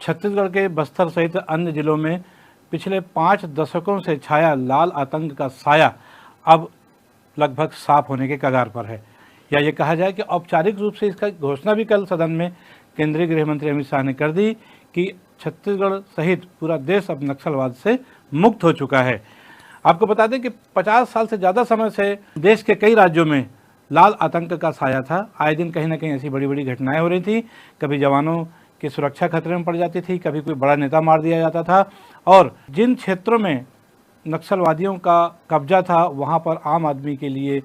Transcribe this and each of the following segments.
छत्तीसगढ़ के बस्तर सहित अन्य जिलों में पिछले 5 दशकों से छाया लाल आतंक का साया अब लगभग साफ होने के कगार पर है। या ये कहा जाए कि औपचारिक रूप से इसका घोषणा भी कल सदन में केंद्रीय गृह मंत्री अमित शाह ने कर दी कि छत्तीसगढ़ सहित पूरा देश अब नक्सलवाद से मुक्त हो चुका है। आपको बता दें कि 50 साल से ज़्यादा समय से देश के कई राज्यों में लाल आतंक का साया था। आए दिन कहीं ना कहीं ऐसी बड़ी बड़ी घटनाएं हो रही थी। कभी जवानों की सुरक्षा खतरे में पड़ जाती थी, कभी कोई बड़ा नेता मार दिया जाता था, और जिन क्षेत्रों में नक्सलवादियों का कब्जा था वहाँ पर आम आदमी के लिए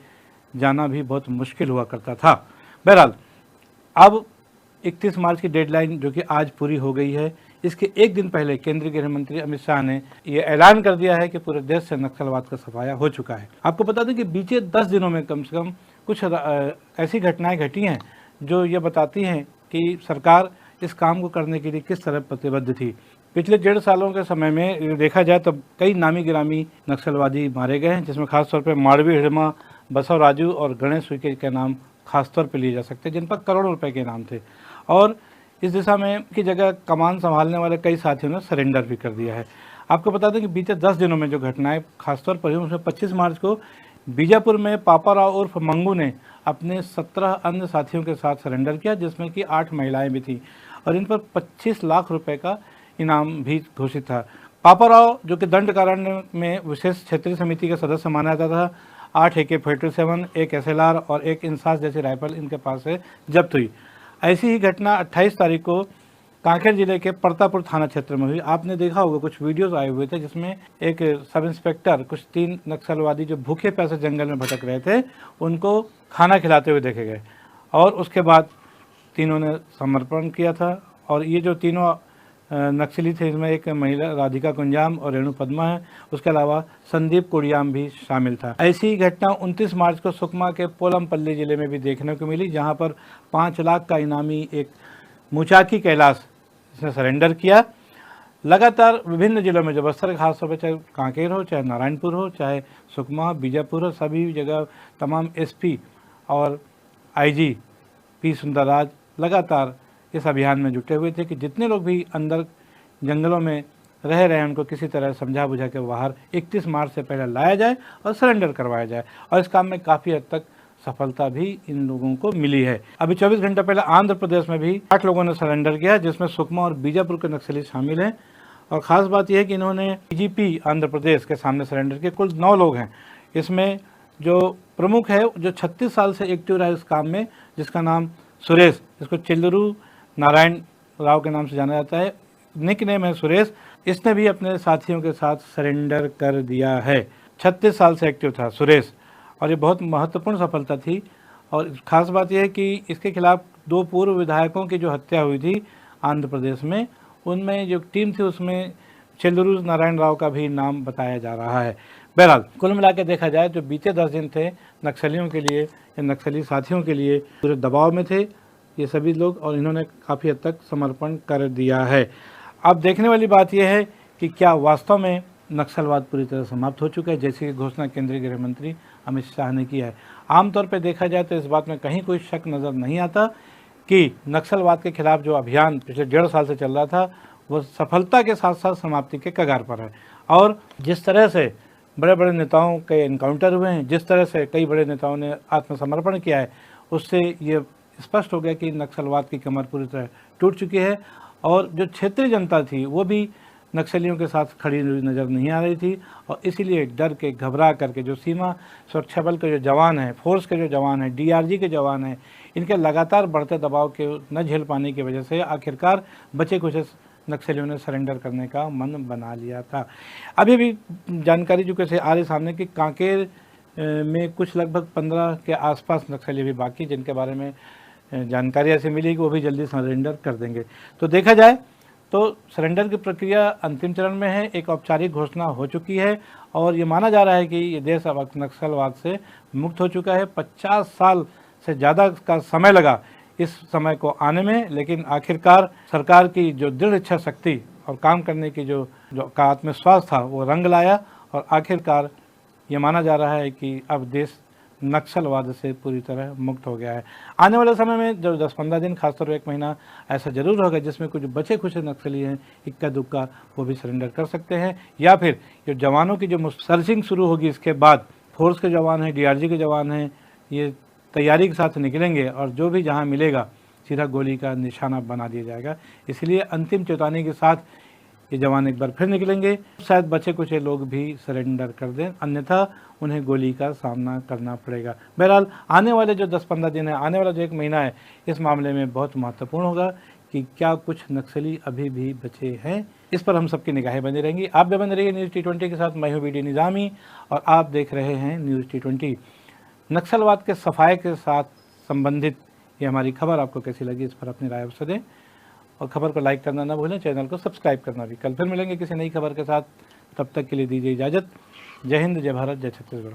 जाना भी बहुत मुश्किल हुआ करता था। बहरहाल अब 31 मार्च की डेडलाइन जो कि आज पूरी हो गई है, इसके एक दिन पहले केंद्रीय गृह मंत्री अमित शाह ने ये ऐलान कर दिया है कि पूरे देश से नक्सलवाद का सफाया हो चुका है। आपको बता दें कि बीते 10 दिनों में कम से कम कुछ ऐसी घटनाएं घटी हैं जो ये बताती हैं कि सरकार इस काम को करने के लिए किस तरह प्रतिबद्ध थी। पिछले 1.5 सालों के समय में देखा जाए तो कई नामी गिरामी नक्सलवादी मारे गए हैं, जिसमें खासतौर पर माड़वी हिड़मा, बसव राजू और गणेश उइके के नाम खासतौर पर लिए जा सकते हैं, जिन पर करोड़ों रुपए के इनाम थे। और इस दिशा में की जगह कमान संभालने वाले कई साथियों ने सरेंडर भी कर दिया है। आपको बता दें कि बीते 10 दिनों में जो घटनाएं खासतौर पर हुई, उसमें 25 मार्च को बीजापुर में पापाराव उर्फ मंगू ने अपने 17 अन्य साथियों के साथ सरेंडर किया, जिसमें कि 8 महिलाएं भी थीं और इन पर 25 लाख रुपए का इनाम भी घोषित था। पापाराव जो कि दंडकारण्य में विशेष क्षेत्रीय समिति के सदस्य माना जाता था, 8 AK-47, एक SLR और एक इंसास जैसी राइफल इनके पास से जब्त हुई। ऐसी ही घटना 28 तारीख को कांकेर जिले के परतापुर थाना क्षेत्र में हुई। आपने देखा होगा कुछ वीडियोस आए हुए थे जिसमें एक सब इंस्पेक्टर कुछ 3 नक्सलवादी जो भूखे प्यासे जंगल में भटक रहे थे उनको खाना खिलाते हुए देखे गए और उसके बाद तीनों ने समर्पण किया था। और ये जो तीनों नक्सली थे, इसमें एक महिला राधिका कुंजाम और रेणु पद्मा है, उसके अलावा संदीप कुड़ियाम भी शामिल था। ऐसी ही घटना 29 मार्च को सुकमा के पोलमपल्ली जिले में भी देखने को मिली, जहां पर 5 लाख का इनामी एक मुचाकी कैलाश इसने सरेंडर किया। लगातार विभिन्न जिलों में जो बस्तर खासतौर पर चाहे कांकेर हो, चाहे नारायणपुर हो, चाहे सुकमा, बीजापुर हो, सभी जगह तमाम SP और IG P सुंदरराज लगातार इस अभियान में जुटे हुए थे कि जितने लोग भी अंदर जंगलों में रह रहे हैं उनको किसी तरह समझा बुझा के बाहर 31 मार्च से पहले लाया जाए और सरेंडर करवाया जाए। और इस काम में काफ़ी हद तक सफलता भी इन लोगों को मिली है। अभी 24 घंटे पहले आंध्र प्रदेश में भी 8 लोगों ने सरेंडर किया, जिसमें सुकमा और बीजापुर के नक्सली शामिल हैं। और ख़ास बात यह है कि इन्होंने DGP आंध्र प्रदेश के सामने सरेंडर किए। कुल 9 लोग हैं। इसमें जो प्रमुख है जो 36 साल से एक्टिव रहा इस काम में, जिसका नाम सुरेश, इसको चिल्लरू नारायण राव के नाम से जाना जाता है, निक नेम है सुरेश। इसने भी अपने साथियों के साथ सरेंडर कर दिया है। 36 साल से एक्टिव था सुरेश और ये बहुत महत्वपूर्ण सफलता थी। और ख़ास बात यह है कि इसके खिलाफ 2 पूर्व विधायकों की जो हत्या हुई थी आंध्र प्रदेश में, उनमें जो टीम थी उसमें चिल्लरू नारायण राव का भी नाम बताया जा रहा है। बहरहाल कुल मिला के देखा जाए तो बीते 10 दिन थे नक्सलियों के लिए, नक्सली साथियों के लिए पूरे दबाव में थे ये सभी लोग और इन्होंने काफ़ी हद तक समर्पण कर दिया है। अब देखने वाली बात यह है कि क्या वास्तव में नक्सलवाद पूरी तरह समाप्त हो चुका है, जैसे कि घोषणा केंद्रीय गृह मंत्री अमित शाह ने की है। आमतौर पर देखा जाए तो इस बात में कहीं कोई शक नज़र नहीं आता कि नक्सलवाद के खिलाफ जो अभियान पिछले 1.5 साल से चल रहा था वो सफलता के साथ साथ समाप्ति के कगार पर है। और जिस तरह से बड़े बड़े नेताओं के इनकाउंटर हुए हैं, जिस तरह से कई बड़े नेताओं ने आत्मसमर्पण किया है, उससे ये स्पष्ट हो गया कि नक्सलवाद की कमर पूरी तरह टूट चुकी है। और जो क्षेत्रीय जनता थी वो भी नक्सलियों के साथ खड़ी हुई नज़र नहीं आ रही थी और इसीलिए डर के घबरा करके जो सीमा सुरक्षा बल के जो जवान हैं, फोर्स के जो जवान हैं, DRG के जवान हैं, इनके लगातार बढ़ते दबाव के न झेल पाने की वजह से आखिरकार बचे कुछ नक्सलियों ने सरेंडर करने का मन बना लिया था। अभी भी जानकारी जो कैसे आ रही सामने कि कांकेर में कुछ लगभग 15 के आसपास नक्सली भी बाकी, जिनके बारे में जानकारी ऐसे मिली कि वो भी जल्दी सरेंडर कर देंगे। तो देखा जाए तो सरेंडर की प्रक्रिया अंतिम चरण में है, एक औपचारिक घोषणा हो चुकी है और ये माना जा रहा है कि ये देश अब नक्सलवाद से मुक्त हो चुका है। 50 साल से ज़्यादा का समय लगा इस समय को आने में, लेकिन आखिरकार सरकार की जो दृढ़ इच्छा शक्ति और काम करने की जो का आत्मविश्वास था वो रंग लाया और आखिरकार ये माना जा रहा है कि अब देश नक्सलवाद से पूरी तरह मुक्त हो गया है। आने वाले समय में जो 10-15 दिन, खासतौर पर 1 महीना ऐसा ज़रूर होगा जिसमें कुछ बचे खुचे नक्सली हैं, इक्का दुक्का, वो भी सरेंडर कर सकते हैं, या फिर जो जवानों की जो सर्चिंग शुरू होगी इसके बाद फोर्स के जवान हैं, डीआरजी के जवान हैं, ये तैयारी के साथ निकलेंगे और जो भी जहाँ मिलेगा सीधा गोली का निशाना बना दिया जाएगा। इसलिए अंतिम चेतावनी के साथ ये जवान एक बार फिर निकलेंगे। शायद बचे कुछ लोग भी सरेंडर कर दें, अन्यथा उन्हें गोली का सामना करना पड़ेगा। बहरहाल आने वाले जो 10-15 दिन है, आने वाला जो 1 महीना है, इस मामले में बहुत महत्वपूर्ण होगा कि क्या कुछ नक्सली अभी भी बचे हैं। इस पर हम सबकी निगाहें बनी रहेंगी। आप भी बने रहिए न्यूज़ T20 के साथ। मैं हूँ BD निज़ामी और आप देख रहे हैं न्यूज़ T20। नक्सलवाद के सफाए के साथ संबंधित ये हमारी खबर आपको कैसी लगी, इस पर अपनी राय अवश्य दें और खबर को लाइक करना ना भूलें, चैनल को सब्सक्राइब करना भी। कल फिर मिलेंगे किसी नई खबर के साथ, तब तक के लिए दीजिए इजाज़त। जय हिंद, जय भारत, जय छत्तीसगढ़।